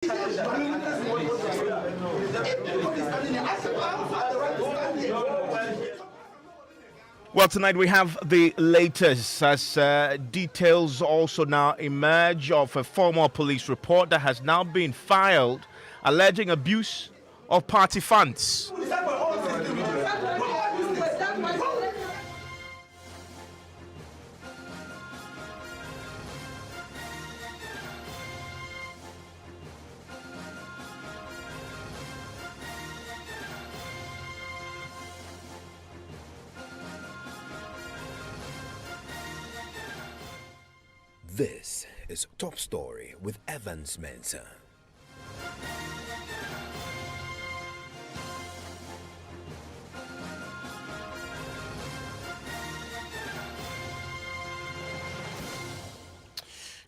Well, tonight we have the latest as details also now emerge of a former police report that has now been filed alleging abuse of party funds. This is Top Story with Evans Mensah.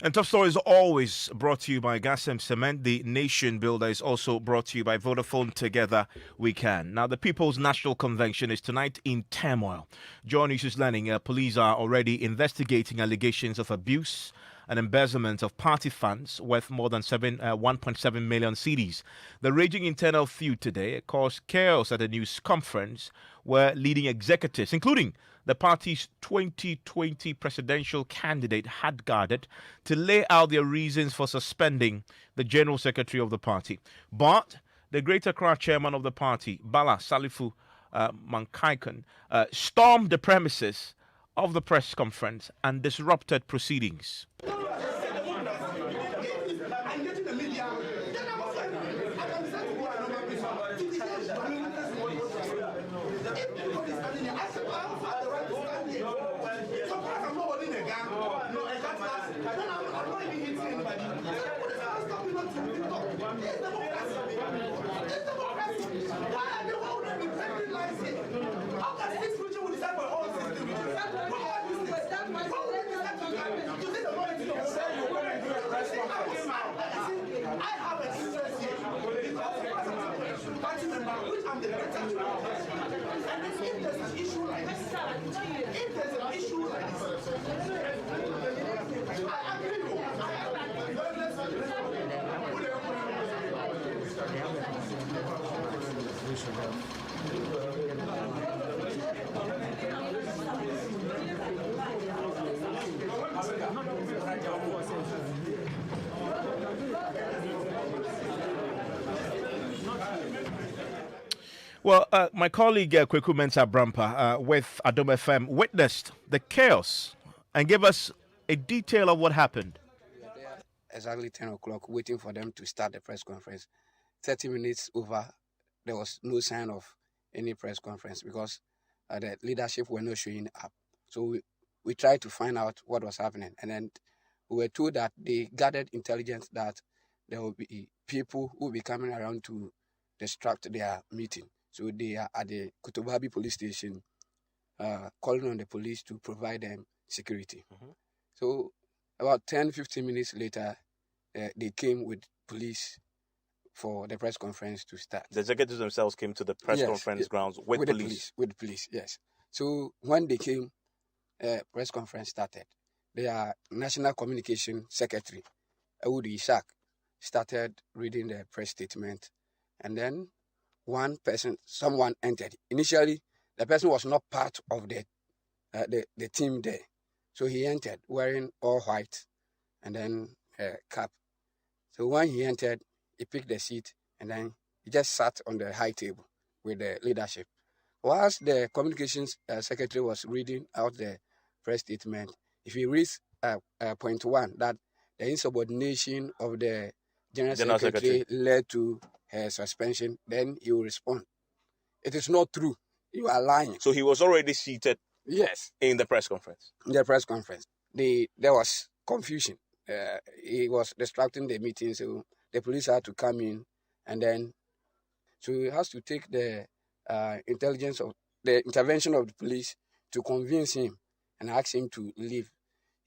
And Top Story is always brought to you by Gasem Cement. The Nation Builder is also brought to you by Vodafone. Together we can. Now, the People's National Convention is tonight in turmoil. Joy News is learning police are already investigating allegations of abuse and embezzlement of party funds worth more than 1.7 million cedis. The raging internal feud today caused chaos at a news conference where leading executives, including the party's 2020 presidential candidate, had gathered to lay out their reasons for suspending the general secretary of the party. But the Greater Accra chairman of the party, Bala Salifu Mankaikan, stormed the premises of the press conference and disrupted proceedings. Well, my colleague Kweku Mensah Brampa with Adom FM witnessed the chaos and gave us a detail of what happened. Exactly 10 o'clock, waiting for them to start the press conference. 30 minutes over, there was no sign of any press conference because the leadership were not showing up. So we tried to find out what was happening. And then we were told that they gathered intelligence that there will be people who will be coming around to disrupt their meeting. So they are at the Kutubabi police station calling on the police to provide them security. Mm-hmm. So about 10-15 minutes later, they came with police for the press conference to start. The executives themselves came to the press conference grounds with police? With police, yes. So when they came, press conference started. Their National Communication Secretary, Awudi Ishak, started reading the press statement. And then someone entered. Initially, the person was not part of the team there. So he entered wearing all white and then a cap. So when he entered, he picked the seat and then he just sat on the high table with the leadership. Whilst the communications secretary was reading out the press statement, if he reads point 1, that the insubordination of the General Secretary led to her suspension, then he will respond. It is not true. You are lying. So he was already seated? Yes. In the press conference? In the press conference. There was confusion. He was distracting the meeting, so the police had to come in, and then so he has to take the intervention of the police to convince him and ask him to leave.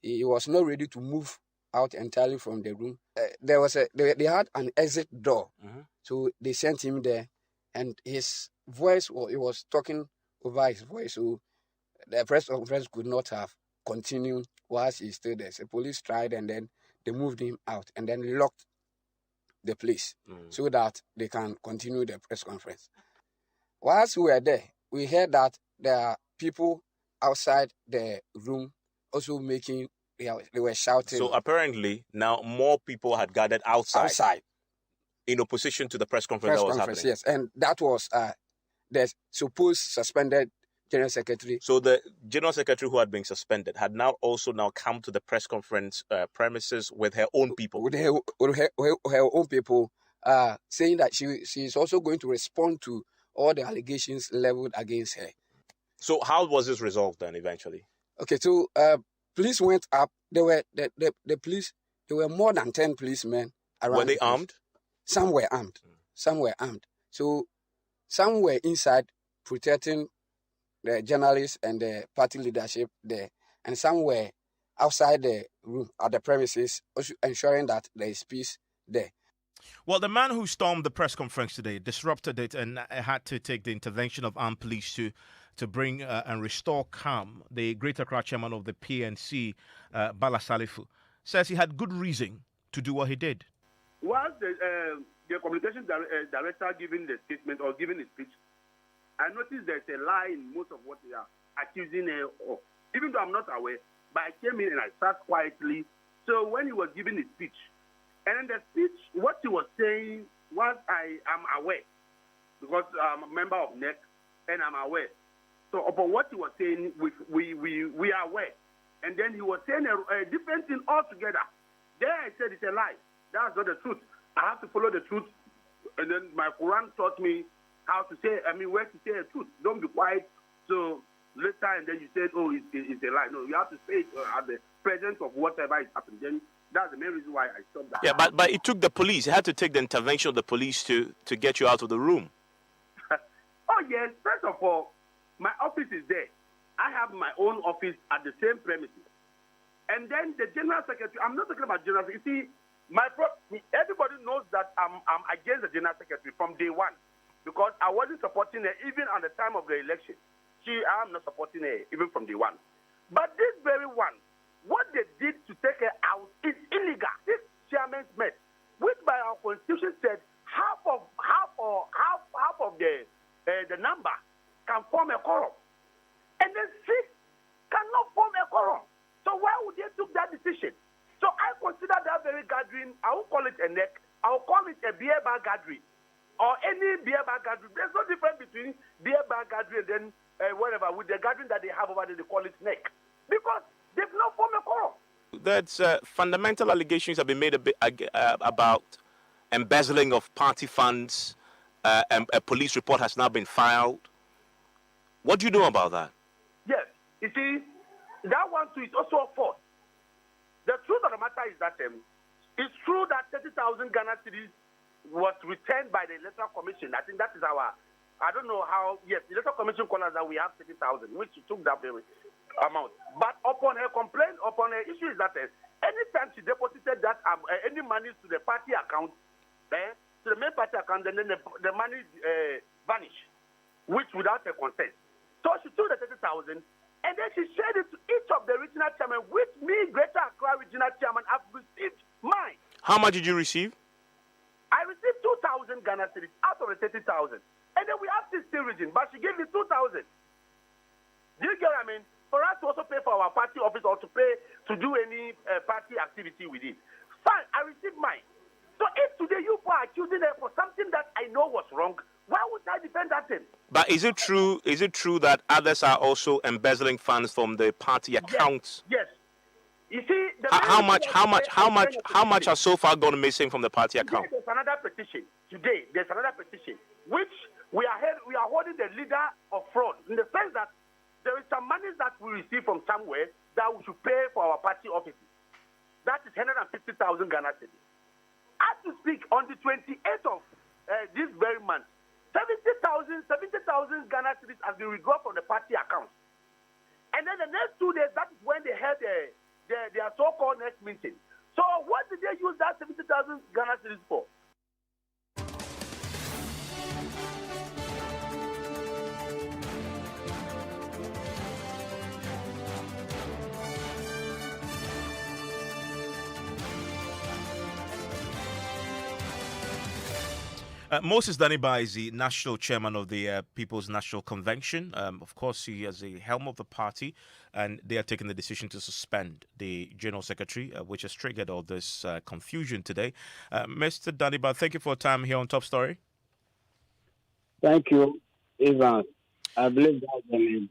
He was not ready to move out entirely from the room. They had an exit door, so they sent him there, and his voice, he was talking over his voice, so the press conference could not have continued whilst he stayed there. So police tried, and then they moved him out, and then locked the place so that they can continue the press conference. Whilst we were there, we heard that there are people outside the room also they were shouting. So apparently now more people had gathered outside in opposition to the press conference that was happening. Yes, and that was the supposed suspended General Secretary. So the General Secretary who had been suspended had now come to the press conference premises with her own people. With her own people, saying that she is also going to respond to all the allegations leveled against her. So how was this resolved then eventually? Okay, so police went up. There were the police. There were more than 10 policemen around. Were they armed? Some were armed. Some were armed. So some were inside protecting the journalists and the party leadership there, and some were outside the room at the premises, also ensuring that there is peace there. Well, the man who stormed the press conference today disrupted it and had to take the intervention of armed police to bring and restore calm. The Greater Accra chairman of the PNC, Bala Salifu, says he had good reason to do what he did. While the communication director giving the statement or giving his speech, I noticed there's a lie in most of what they are accusing her of. Even though I'm not aware, but I came in and I sat quietly. So when he was giving his speech, and in the speech, what he was saying was I am aware, because I'm a member of NEC and I'm aware. So upon what he was saying, we are aware. And then he was saying a different thing altogether. There I said it's a lie. That's not the truth. I have to follow the truth. And then my Quran taught me how to say, where to say the truth. Don't be quiet. So later, and then you said, oh, it's a lie. No, you have to say it at the presence of whatever is happening. Then that's the main reason why I stopped that. Yeah, but it took the police. It had to take the intervention of the police to get you out of the room. Oh, yes. First of all, my office is there. I have my own office at the same premises. And then the General Secretary, I'm not talking about General Secretary. You see, everybody knows that I'm against the General Secretary from day one, because I wasn't supporting her even at the time of the election. I'm not supporting her even from day one. But this very one, what they did to take her out is illegal. This chairman's met, which by our constitution said half of the number can form a quorum, and then 6 cannot form a quorum. So why would they took that decision? So I consider that very gathering, I won't call it a neck, I will call it a beer bar gathering, or any beer bar gathering. There's no difference between beer bar gathering and then whatever, with the gathering that they have over there, they call it neck, because they've not formed a quorum. That's fundamental allegations have been made about embezzling of party funds, and a police report has now been filed. What do you know about that? Yes, you see, that one too is also a fault. The truth of the matter is that it's true that 30,000 Ghana cedis was returned by the Electoral Commission. I think that is I don't know how, yes, the Electoral Commission called us that we have 30,000, which she took that very amount. But upon her complaint, upon her issue is that anytime she deposited that any money to the party account, to the main party account, then the money vanished, which without her consent. So she took the 30,000, and then she shared it to each of the regional chairmen, which me, Greater Accra Regional Chairman, have received mine. How much did you receive? I received 2,000 Ghana cedis out of the 30,000. And then we have 16 regions, but she gave me 2,000. Do you get what I mean? For us to also pay for our party office or to pay to do any party activity with it. Fine, I received mine. So if today you are accusing her for something that I know was wrong, why would I defend that thing? But is it true that others are also embezzling funds from the party accounts? Yes. You see, how much has so far gone missing from the party account? There's another petition today. There's another petition which we are holding the leader of fraud, in the sense that there is some money that we receive from somewhere that we should pay for our party offices. That is 150,000 Ghana cedis. As to speak, on the 28th of this very month, 70,000 Ghana cedis has been withdrawn from the party account. And then the next 2 days, that is when they held their so-called next meeting. So what did they use that 70,000 Ghana cedis for? Moses Daniba is the national chairman of the People's National Convention. Of course, he is the helm of the party, and they are taking the decision to suspend the general secretary, which has triggered all this confusion today. Mr. Daniba, thank you for your time here on Top Story. Thank you, Evans. I believe that's the name.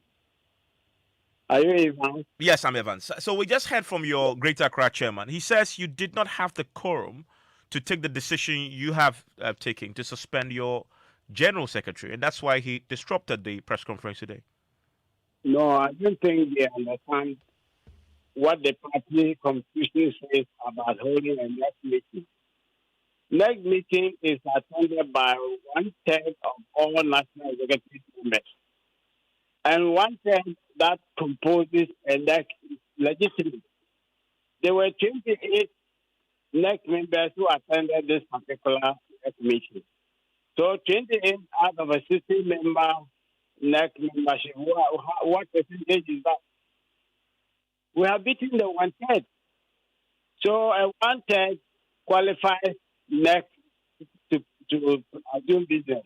Are you Evans? Yes, I'm Evans. So we just heard from your Greater Accra chairman. He says you did not have the quorum to take the decision you have taken to suspend your general secretary, and that's why he disrupted the press conference today. No, I don't think they understand what the party constitution says about holding a next meeting. Next meeting is attended by 1/3 of all national executive members, and 1/3 that composes a next legislature. There were 28 next members who attended this particular next meeting. So 28 out of a 60-member next membership. What percentage is that? We have beaten the 1/3. So a 1/3 qualifies next to assume business.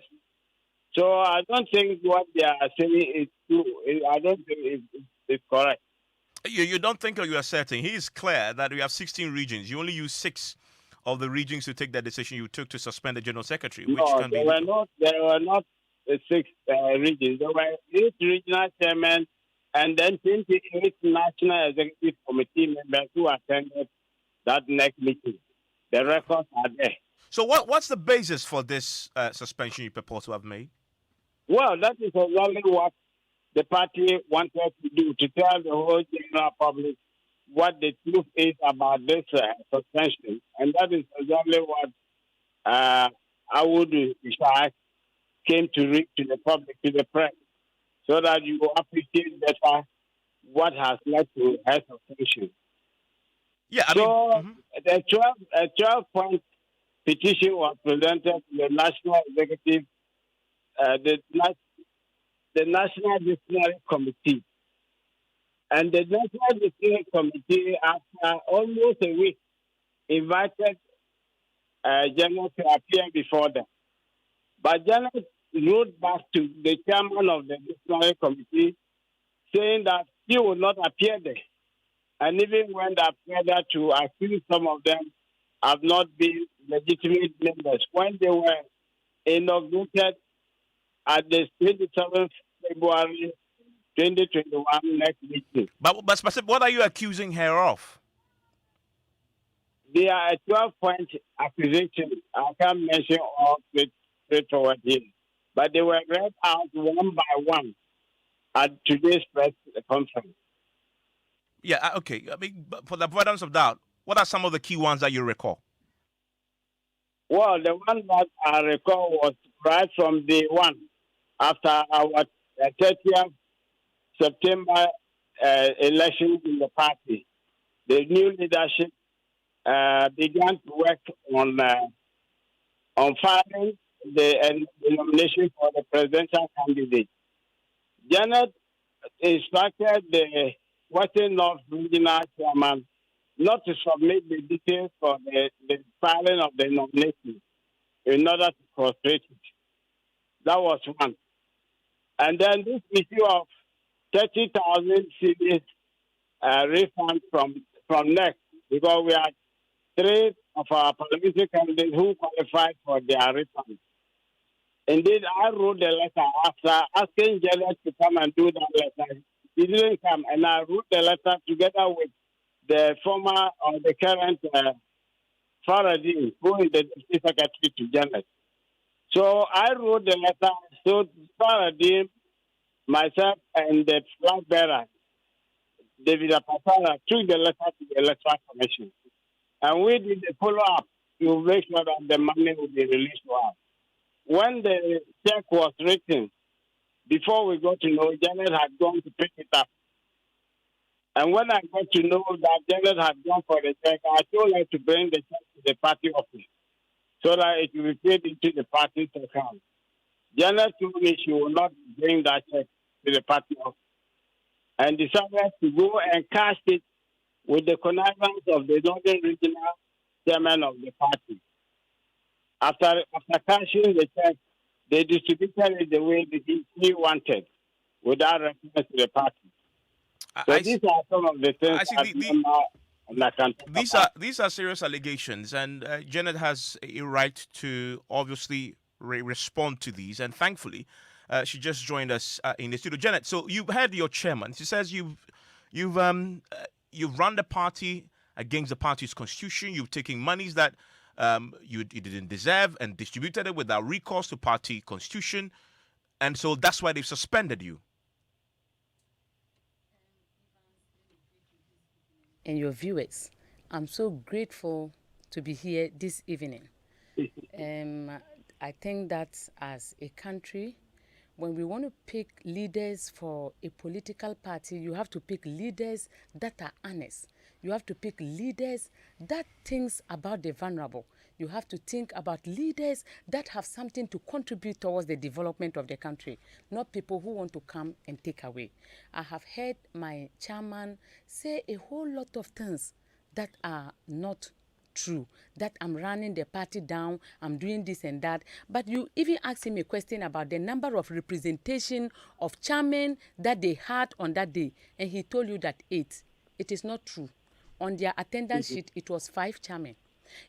So I don't think what they are saying is true. I don't think it's correct. You don't think, or you are certain? He is clear that we have 16 regions. You only use 6 of the regions to take that decision you took to suspend the general secretary. Which No, can be there were not 6 regions. There were 8 regional chairmen and then 28 national executive committee members who attended that next meeting. The records are there. So what's the basis for this suspension you propose to have made? Well, that is exactly what the party wanted to do, to tell the whole general public what the truth is about this suspension. And that is exactly what Awudu Ishaq came to read to the public, to the press, so that you will appreciate better what has led to her suspension. Yeah, the 12-point petition was presented to the National Executive, the National Disciplinary Committee. And the National Disciplinary Committee, after almost a week, invited Janet to appear before them. But Janet wrote back to the chairman of the Disciplinary Committee saying that he would not appear there. And even went up further to accuse some of them have not been legitimate members when they were inaugurated at the 27th February 2021 next meeting. But specific, what are you accusing her of? They are a 12-point accusation. I can't mention all straightforward here. But they were read out one by one at today's press conference. Yeah, okay. I mean, for the avoidance of doubt, what are some of the key ones that you recall? Well, the one that I recall was right from day one, after our 30th September election in the party. The new leadership began to work on filing the nomination for the presidential candidate. Janet instructed the Western North Regional Chairman not to submit the details for the filing of the nomination in order to frustrate it. That was one. And then this issue of 30,000 cedis refund from NEC, because we had 3 of our parliamentary candidates who qualified for their refund. Indeed, I wrote the letter after asking Janet to come and do that letter. He didn't come, and I wrote the letter together with the former or the current Faraday, who is the deputy secretary to Janet. So I wrote the letter. So Faraday, myself, and the flag bearer, David Apatara, took the letter to the Electoral Commission. And we did a follow-up to make sure that the money would be released to us. When the check was written, before we got to know, Janet had gone to pick it up. And when I got to know that Janet had gone for the check, I told her to bring the check to the party office so that it will be paid into the party's account. Janet told me she will not bring that check to the party office and decided to go and cash it with the connivance of the Northern Regional Chairman of the party. After cashing the check, they distributed it the way that he wanted, without reference to the party. So these are some of the things these are serious allegations, and Janet has a right to obviously respond to these. And thankfully, she just joined us in the studio. Janet, so you've heard your chairman. She says you've run the party against the party's constitution. You've taken monies that you didn't deserve and distributed it without recourse to party constitution, and so that's why they've suspended you. And your viewers, I'm so grateful to be here this evening. I think that as a country, when we want to pick leaders for a political party, you have to pick leaders that are honest. You have to pick leaders that think about the vulnerable. You have to think about leaders that have something to contribute towards the development of the country, not people who want to come and take away. I have heard my chairman say a whole lot of things that are not true, that I'm running the party down, I'm doing this and that. But you even asked him a question about the number of representation of chairmen that they had on that day, and he told you that 8. It is not true. On their attendance sheet, it was 5 chairmen.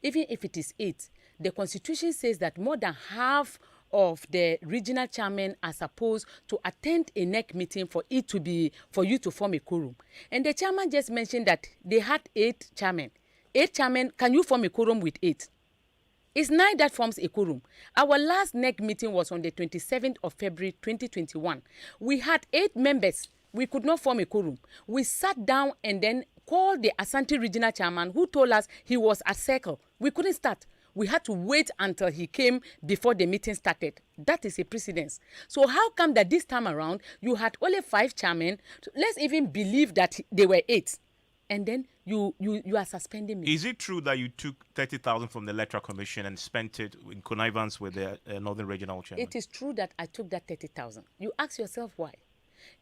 Even if it is 8, the constitution says that more than half of the regional chairmen are supposed to attend a NEC meeting for you to form a quorum. And the chairman just mentioned that they had 8 chairmen. 8 chairmen, can you form a quorum with 8? It's 9 that forms a quorum. Our last NEC meeting was on the 27th of February 2021. We had 8 members. We could not form a quorum. We sat down and then called the Asante regional chairman, who told us he was at circle. We couldn't start. We had to wait until he came before the meeting started. That is a precedence. So how come that this time around you had only 5 chairmen? Let's even believe that they were 8. And then you are suspending me. Is it true that you took 30,000 from the Electoral Commission and spent it in connivance with the Northern Regional Chairman? It is true that I took that 30,000. You ask yourself why.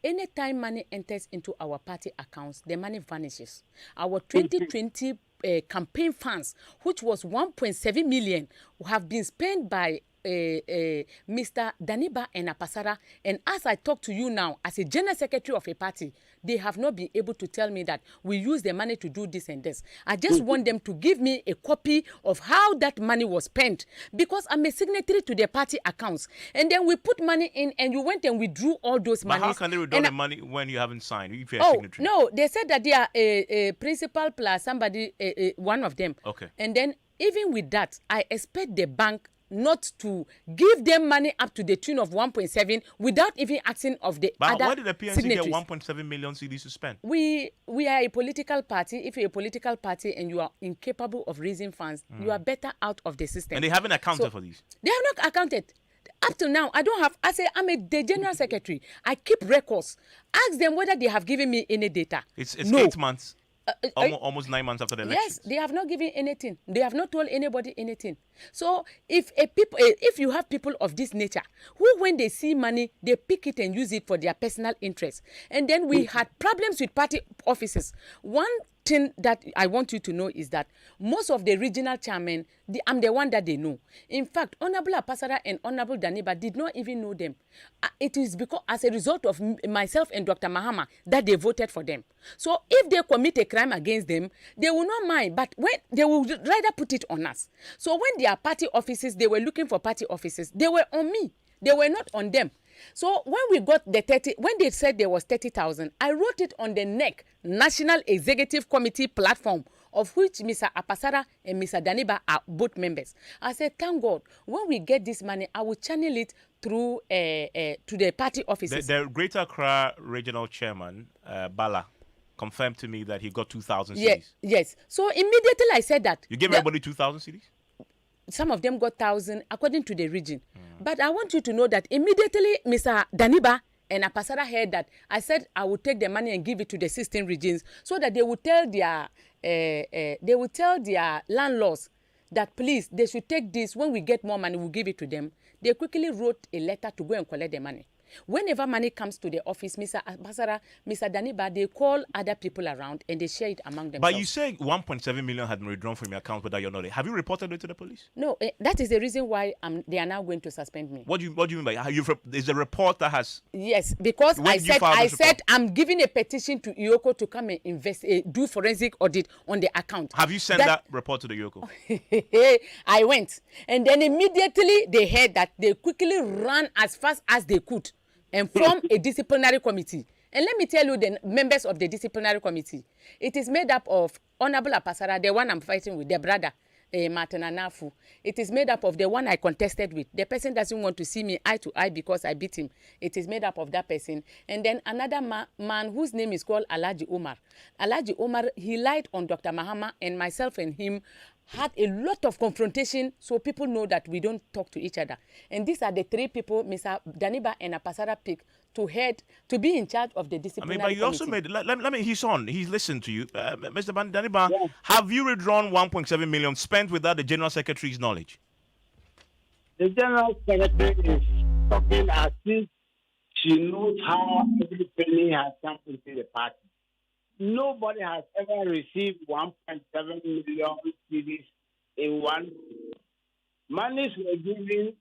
Anytime money enters into our party accounts, the money vanishes. Our 2020 campaign funds, which was 1.7 million, have been spent by Mr. Daniba and Apasara. And as I talk to you now, as a general secretary of a party, they have not been able to tell me that we use the money to do this and this. I just want them to give me a copy of how that money was spent, because I'm a signatory to the party accounts. And then we put money in, and you went and withdrew all those money. But how can they withdraw the money when you haven't signed? If you're a signatory? No, they said that they are a principal plus somebody, one of them. Okay. And then even with that, I expect the bank not to give them money up to the tune of 1.7 without even asking of the but other why did the PNC signatories. get 1.7 million cedis to spend? We are a political party. If you're a political party and you are incapable of raising funds, you are better out of the system. And they haven't accounted for these? They have not accounted. Up to now, I don't have. The general secretary. I keep records. Ask them whether they have given me any data. It's no. 8 months. Almost 9 months after the election. Yes, they have not given anything. They have not told anybody anything. So if you have people of this nature who, when they see money, they pick it and use it for their personal interest, and then we had problems with party offices. One thing that I want you to know is that most of the regional chairmen, I'm the one that they know. In fact, Honorable Apasara and Honorable Daniba did not even know them. It is because as a result of myself and Dr. Mahama that they voted for them. So if they commit a crime against them, they will not mind, but when they will rather put it on us. So when their party offices, they were looking for party offices, they were on me. They were not on them. So when we got the 30, when they said there was 30,000, I wrote it on the NEC, National Executive Committee platform, of which Mr. Apasara and Mr. Daniba are both members. I said, thank God, when we get this money, I will channel it through to the party offices. The Greater Accra Regional Chairman, Bala, confirmed to me that he got 2,000 cedis. Yes. So immediately I said that. You gave everybody 2,000 cedis? Some of them got 1,000 according to the region. But I want you to know that immediately Mr. Daniba and Apasara heard that, I said I would take the money and give it to the 16 regions so that they would tell their landlords that please, they should take this. When we get more money, we'll give it to them. They quickly wrote a letter to go and collect the money. Whenever money comes to the office, Mr. Ambassador, Mr. Daniba, they call other people around and they share it among themselves. But you say 1.7 million had been withdrawn from your account without your knowledge. Have you reported it to the police? No, that is the reason why they are now going to suspend me. What do you mean by is a report that has? Yes, because When I did you said file this report? I'm giving a petition to Iyoko to come and do forensic audit on the account. Have you sent that report to the Yoko? I went, and then immediately they heard that, they quickly ran as fast as they could and formed a disciplinary committee. And let me tell you, the members of the disciplinary committee, it is made up of Honorable Apasara, the one I'm fighting with, the brother, Martin Anafu. It is made up of the one I contested with. The person doesn't want to see me eye to eye because I beat him. It is made up of that person. And then another man whose name is called Alhaji Omar. Alhaji Omar, he lied on Dr. Mahama, and myself and him had a lot of confrontation, so people know that we don't talk to each other. And these are the three people Mr. Daniba and Apasara picked to be in charge of the disciplinary but you also committee. made. Let me. He's listened to you, Mr. Daniba. Yeah. Have you withdrawn 1.7 million spent without the General Secretary's knowledge? The General Secretary is talking as if she knows how every penny has come into the party. Nobody has ever received 1.7 million CDs in one. Monies were given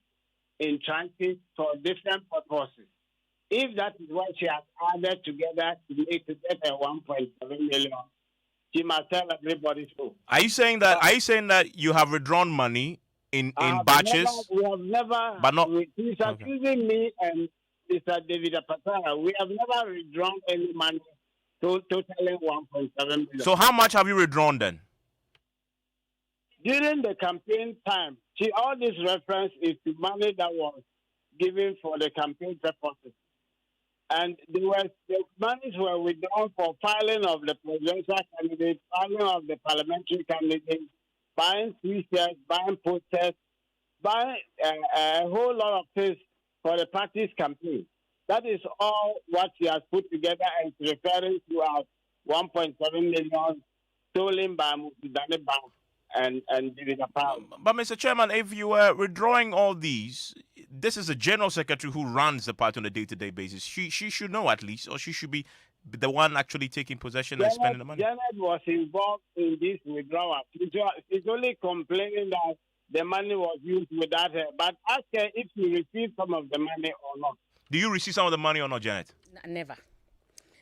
in tranches for different purposes. If that is what she has added together to make to get a 1.7 million, she must tell everybody so. Are you saying that you have withdrawn money in batches? We have never. But not. He's accusing me and Mr. David Apasara. We have never withdrawn any money. Totaling 1.7 million. So how much have you withdrawn then? During the campaign time, all this reference is to money that was given for the campaign purposes. And the monies were withdrawn for filing of the presidential candidate, filing of the parliamentary candidate, buying T-shirts, buying posters, buying a whole lot of things for the party's campaign. That is all what she has put together and referring to as 1.7 million stolen by Mutidane Bank and David Apao. But Mr. Chairman, if you were withdrawing all these, this is a general secretary who runs the party on a day-to-day basis. She should know at least, or she should be the one actually taking possession and spending the money. Janet was involved in this withdrawal. She's only complaining that the money was used without her. But ask her if she received some of the money or not. Do you receive some of the money or not, Janet? Never.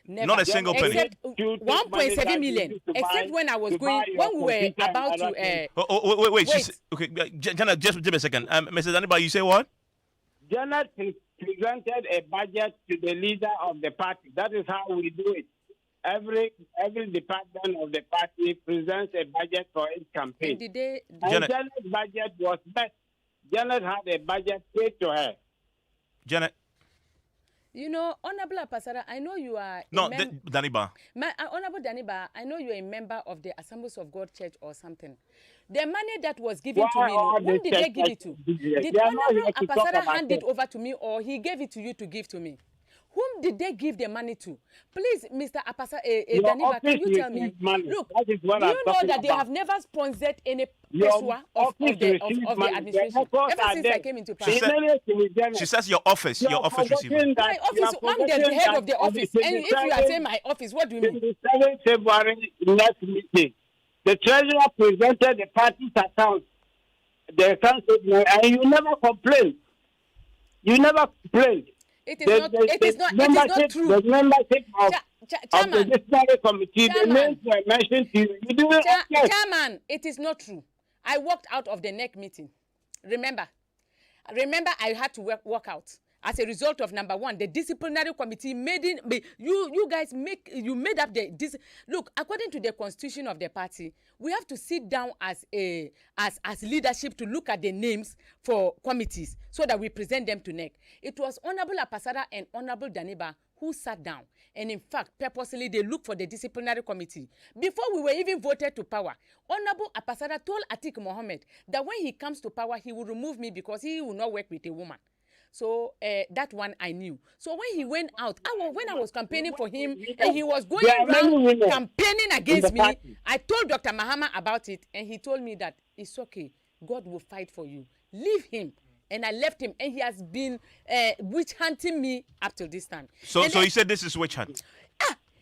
Not a single penny. Except 1.7 million. Except when I was when we were about to. Wait. Okay, Janet, just a second. Mr. Daniba, you say what? Janet presented a budget to the leader of the party. That is how we do it. Every department of the party presents a budget for its campaign. Janet's budget was met. Janet had a budget paid to her. Janet. You know, Honorable Apasara, I know you are... No, Daniba. Honorable Daniba, I know you're a member of the Assemblies of God Church or something. The money that was given to me, whom did they give it to? Did Honorable Apasara hand it over to me, or he gave it to you to give to me? Whom did they give the money to? Please, Mr. Apasara, Daniba, can you tell me? Look, do you know that they have never sponsored any peswa of the administration ever since I came into power? She says your office received. My office, I'm the head of the office. And if you are saying my office, what do you mean? 27 February next meeting, the treasurer presented the party's account, the account statement, and you never complained. It is not true. The membership of the disciplinary committee, the names were mentioned to you. Chairman, it is not true. I walked out of the NEC meeting. Remember, I had to walk out. As a result of number one, the disciplinary committee made up look, according to the constitution of the party, we have to sit down as leadership to look at the names for committees so that we present them to NEC. It was Honorable Apasara and Honorable Daniba who sat down, and in fact, purposely they looked for the disciplinary committee. Before we were even voted to power, Honorable Apasara told Atik Mohammed that when he comes to power, he will remove me because he will not work with a woman. So that one I knew. So when he went out, when I was campaigning for him and he was going around campaigning against me, I told Dr. Mahama about it, and he told me that it's okay. God will fight for you. Leave him. and I left him, and he has been witch hunting me up till this time. So And so then- you said this is witch hunt.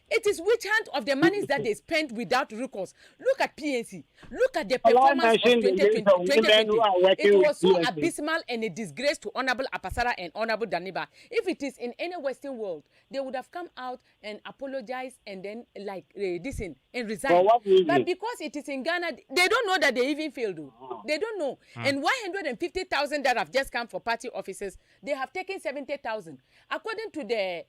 It is witch hunt of the monies that they spent without recourse. Look at PNC. Look at the Well, I performance of mentioned the names 2020. of women who are working It with was so PNC. abysmal and a disgrace to Honorable Apasara and Honorable Daniba. If it is in any Western world, they would have come out and apologized and then this and resign. For what reason? But because it is in Ghana, they don't know that they even failed. They don't know. And 150,000 that have just come for party offices, they have taken 70,000. According to the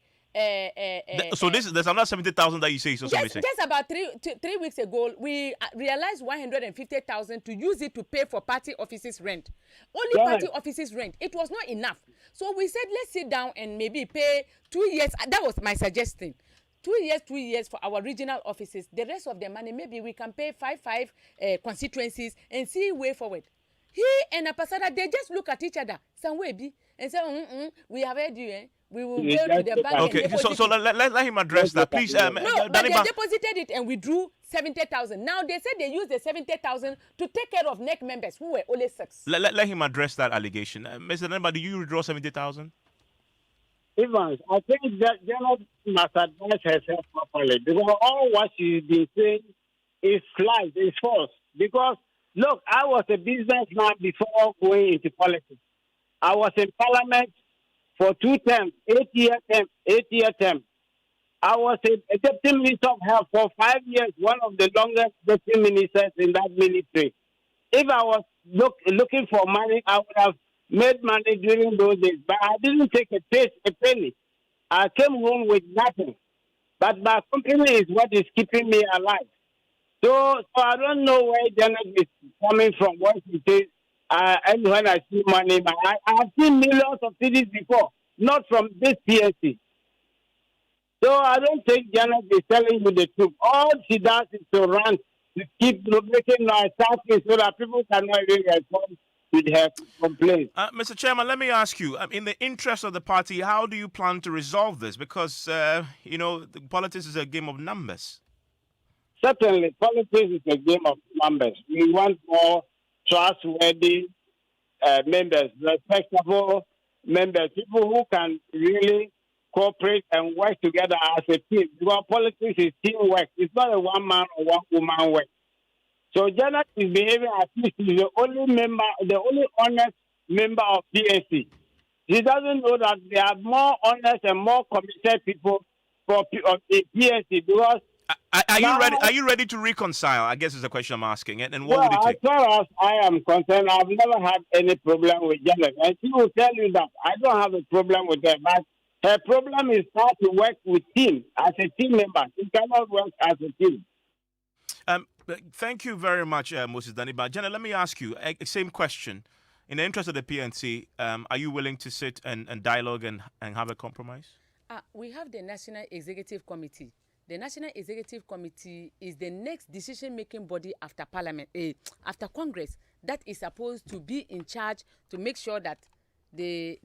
So there's another 70,000 that you say is also missing. just about 3 weeks ago, we realized 150,000 to use it to pay for party offices rent. Only Yeah. party offices rent. It was not enough. So we said, let's sit down and maybe pay 2 years. That was my suggestion. 2 years for our regional offices. The rest of the money, maybe we can pay five constituencies and see way forward. He and Apasada, they just look at each other, some way be, and say, we have heard you, eh? We will go to the bank. Okay, and so deposit it." let him address that, please. No, but they Daniba, deposited it and withdrew 70,000. Now they said they used the 70,000 to take care of NEC members who were only 6. let him address that allegation. Mr. Daniba, do you withdraw 70,000? Evans, I think that Janet must advise herself properly because all what she's been saying is lies, is false. Because, look, I was a businessman before going into politics. I was in parliament for 2 terms, 8-year term. I was a deputy minister of health for 5 years, one of the longest deputy ministers in that ministry. If I was looking for money, I would have made money during those days, but I didn't take a penny. I came home with nothing. But my company is what is keeping me alive. So I don't know where Janet is coming from, what she says, and when I see money, but I have seen millions of cities before, not from this PSC. So I don't think Janet is telling you the truth. All she does is to run, to keep making noise, talking so that people cannot even respond with her complaints. Mr. Chairman, let me ask you, in the interest of the party, how do you plan to resolve this? Because, politics is a game of numbers. Certainly, politics is a game of numbers. We want more trustworthy members, respectable members, people who can really cooperate and work together as a team. Because politics is teamwork. It's not a one-man or one-woman work. So Janet is behaving as if she's the only honest member of PSC. She doesn't know that there are more honest and more committed people for PSC because Are you ready to reconcile? I guess is the question I'm asking. And what would it as take? far as I am concerned, I've never had any problem with Janet. And she will tell you that I don't have a problem with her. But her problem is how to work with team as a team member. She cannot work as a team. Thank you very much, Moses Daniba. Janet, let me ask you, same question. In the interest of the PNC, are you willing to sit and dialogue and have a compromise? We have the National Executive Committee. The National Executive Committee is the next decision-making body after Parliament, after Congress, that is supposed to be in charge to make sure that they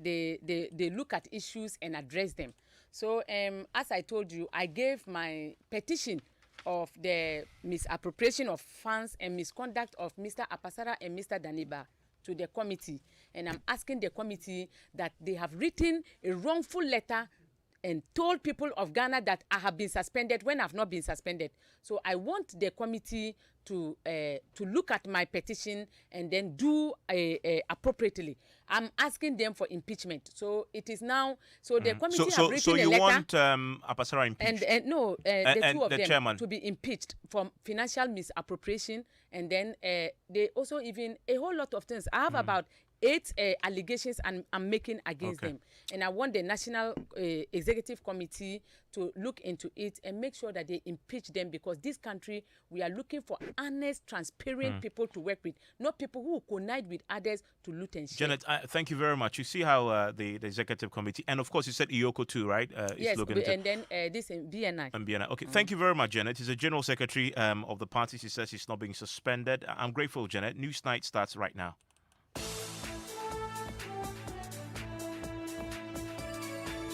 look at issues and address them. So, as I told you, I gave my petition of the misappropriation of funds and misconduct of Mr. Apasara and Mr. Daniba to the committee. And I'm asking the committee that they have written a wrongful letter and told people of Ghana that I have been suspended when I've not been suspended. So I want the committee to look at my petition and then do appropriately. I'm asking them for impeachment. So it is now. So the committee have written so a you letter. want Apasara impeached? And no, the two of them chairman to be impeached for financial misappropriation, and then they also even a whole lot of things. I have about 8 allegations I'm making against them, and I want the National Executive Committee to look into it and make sure that they impeach them, because this country, we are looking for honest, transparent people to work with, not people who connive with others to loot and share. Janet, thank you very much. You see how the Executive Committee, and of course you said Iyoko too, right? Yes, and then this in BNI. And BNI. Okay, thank you very much, Janet. She's the General Secretary of the party. She says she's not being suspended. I'm grateful, Janet. News Night starts right now.